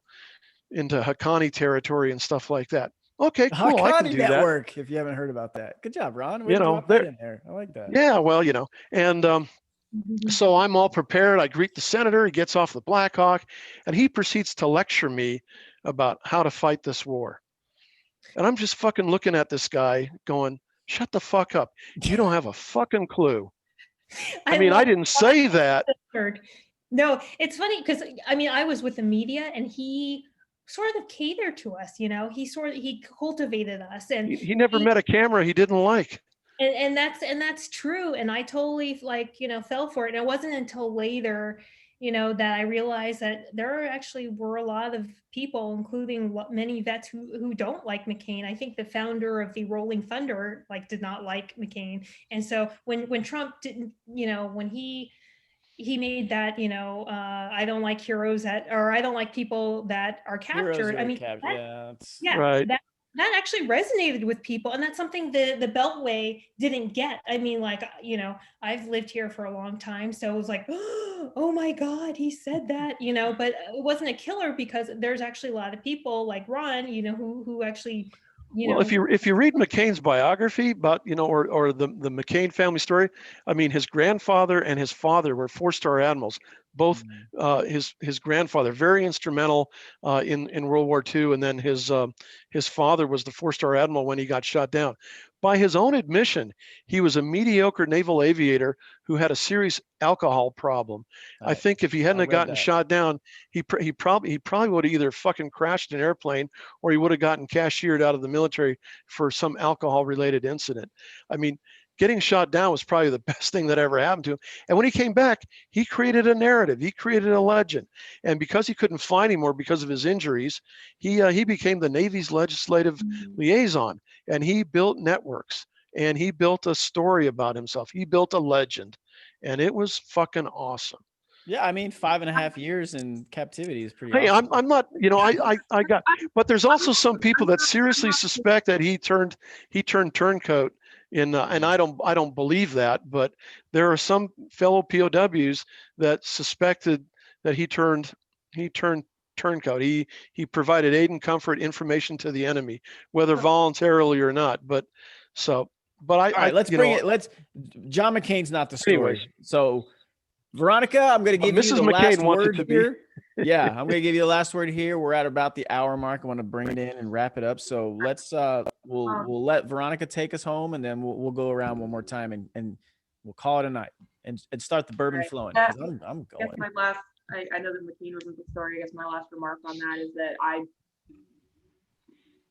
Haqqani territory and stuff like that. Okay, cool. I can do network, that. If you haven't heard about that, good job, Ron. That in there. I like that. Yeah, well, and so I'm all prepared. I greet the senator. He gets off the Black Hawk, and he proceeds to lecture me about how to fight this war. And I'm just fucking looking at this guy, going, "Shut the fuck up! You don't have a fucking clue." I didn't say that. No, it's funny because I was with the media, and he sort of catered to us, he cultivated us, and he never met a camera he didn't like. And that's true. And I totally fell for it. And it wasn't until later, that I realized that there actually were a lot of people, including many vets who don't like McCain. I think the founder of the Rolling Thunder did not like McCain. And so when Trump didn't, when he made that, I don't like heroes or I don't like people that are captured. Right. That actually resonated with people. And that's something the Beltway didn't get. I've lived here for a long time. So it was like, oh my God, he said that, but it wasn't a killer because there's actually a lot of people like Ron, who actually, well, if you read McCain's biography about, or the McCain family story, his grandfather and his father were 4-star admirals. Both his grandfather very instrumental in World War II, and then his father was the 4-star admiral when he got shot down. By his own admission, he was a mediocre naval aviator who had a serious alcohol problem. I think if he hadn't gotten shot down, he probably would have either fucking crashed an airplane, or he would have gotten cashiered out of the military for some alcohol-related incident. Getting shot down was probably the best thing that ever happened to him. And when he came back, he created a narrative. He created a legend. And because he couldn't fly anymore because of his injuries, he became the Navy's legislative liaison. And he built networks. And he built a story about himself. He built a legend. And it was fucking awesome. Yeah, 5.5 years in captivity is pretty. Hey, awesome. I'm not, I got, but there's also some people that seriously suspect that he turned turncoat. And I don't believe that, but there are some fellow POWs that suspected that he turned turncoat. He provided aid and comfort, information to the enemy, whether voluntarily or not. But all right, let's bring it. John McCain's not the story. Anyways. So Veronika, I'm going to give you the last word here. Yeah, I'm going to give you the last word here. We're at about the hour mark. I want to bring it in and wrap it up. So let's we'll let Veronika take us home, and then we'll go around one more time and we'll call it a night and start the bourbon flowing. Yeah, I'm going. I guess I know that McCain wasn't the story. I guess my last remark on that is that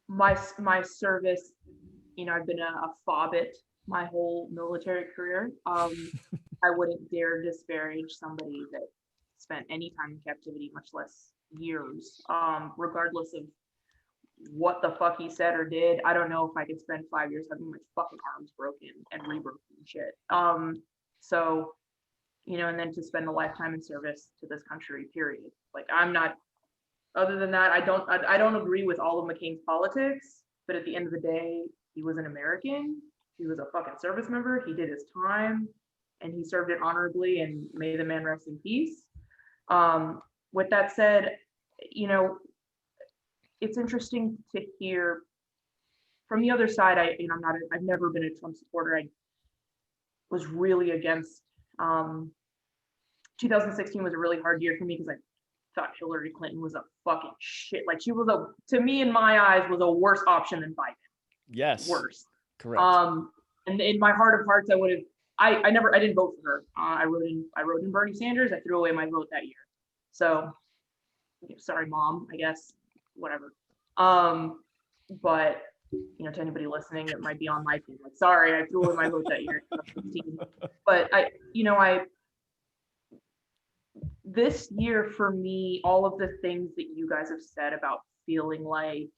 my service, I've been a FOBIT my whole military career. I wouldn't dare disparage somebody that spent any time in captivity, much less years, regardless of what the fuck he said or did. I don't know if I could spend 5 years having my fucking arms broken and rebroken and shit. So, and then to spend a lifetime in service to this country, period. Like, I'm not, other than that, I don't agree with all of McCain's politics, but at the end of the day, he was an American. He was a fucking service member. He did his time and he served it honorably, and may the man rest in peace. With that said, it's interesting to hear from the other side. I've never been a Trump supporter. I was really against, 2016 was a really hard year for me because I thought Hillary Clinton was a fucking shit. Like, she was to me, in my eyes, was a worse option than Biden. Yes. Worse. Correct. And in my heart of hearts, I would have, I didn't vote for her. I wrote in Bernie Sanders. I threw away my vote that year. So, sorry, Mom, I guess, whatever. But, to anybody listening that might be on my team, like, sorry, I threw away my vote that year. But this year for me, all of the things that you guys have said about feeling like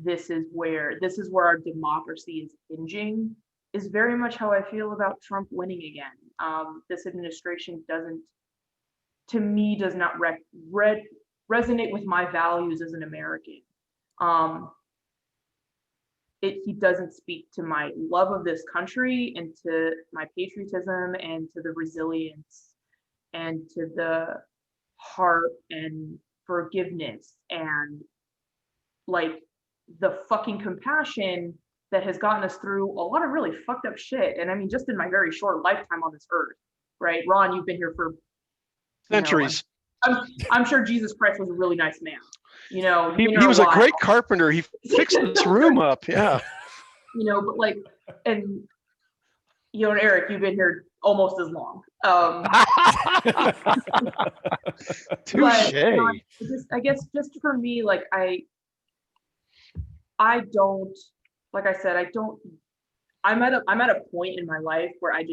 this is where our democracy is hinging is very much how I feel about Trump winning again. This administration does not resonate with my values as an American. He doesn't speak to my love of this country and to my patriotism and to the resilience and to the heart and forgiveness and like the fucking compassion that has gotten us through a lot of really fucked up shit. And I mean, just in my very short lifetime on this earth, right? Ron, you've been here for centuries. I'm sure Jesus Christ was a really nice man. He was a great carpenter. He fixed this room up. Yeah. But like, and Eric, you've been here almost as long. Touche. I guess just for me, like I don't, like I said, I'm at a point in my life where I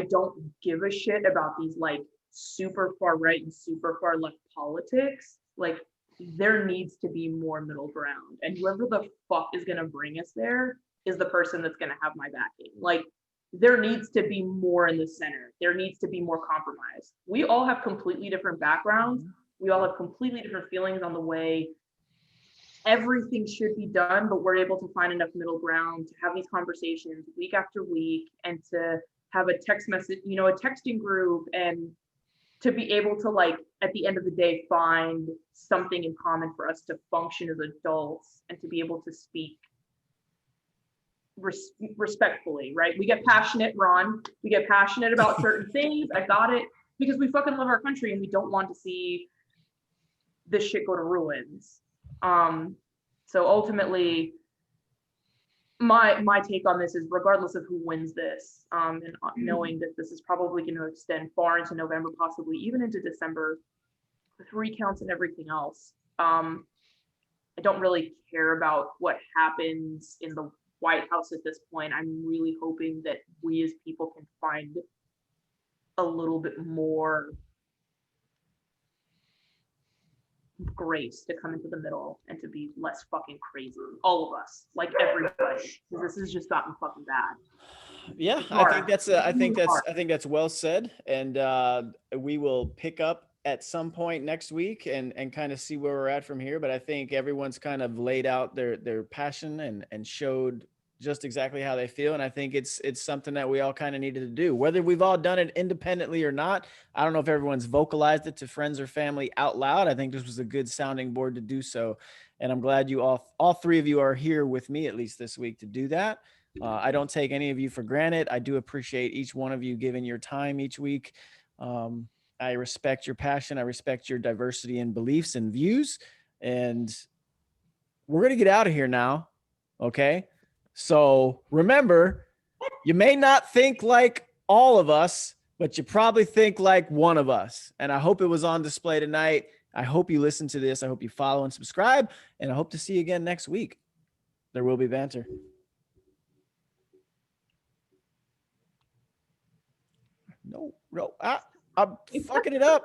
don't give a shit about these like super far right and super far left politics. Like, there needs to be more middle ground, and whoever the fuck is going to bring us there is the person that's going to have my backing. Like, there needs to be more in the center. There needs to be more compromise. We all have completely different backgrounds. We all have completely different feelings on the way everything should be done, but we're able to find enough middle ground to have these conversations week after week and to have a text message, a texting group, and to be able to, like, at the end of the day, find something in common for us to function as adults and to be able to speak respectfully, right? We get passionate, Ron. We get passionate about certain things. I got it, because we fucking love our country and we don't want to see this shit go to ruins. So ultimately, my take on this is, regardless of who wins this, and knowing that this is probably going to extend far into November, possibly even into December, with recounts and everything else, I don't really care about what happens in the White House at this point. I'm really hoping that we as people can find a little bit more grace to come into the middle and to be less fucking crazy. All of us, like everybody, because this has just gotten fucking bad. Yeah, I think that's well said. And we will pick up at some point next week and kind of see where we're at from here. But I think everyone's kind of laid out their passion and showed just exactly how they feel. And I think it's something that we all kind of needed to do, whether we've all done it independently or not. I don't know if everyone's vocalized it to friends or family out loud. I think this was a good sounding board to do so. And I'm glad you all three of you are here with me, at least this week, to do that. I don't take any of you for granted. I do appreciate each one of you giving your time each week. I respect your passion. I respect your diversity in beliefs and views. And we're going to get out of here now. Okay. So remember, you may not think like all of us, but you probably think like one of us. And I hope it was on display tonight. I hope you listen to this. I hope you follow and subscribe. And I hope to see you again next week. There will be banter. No, I'm fucking it up.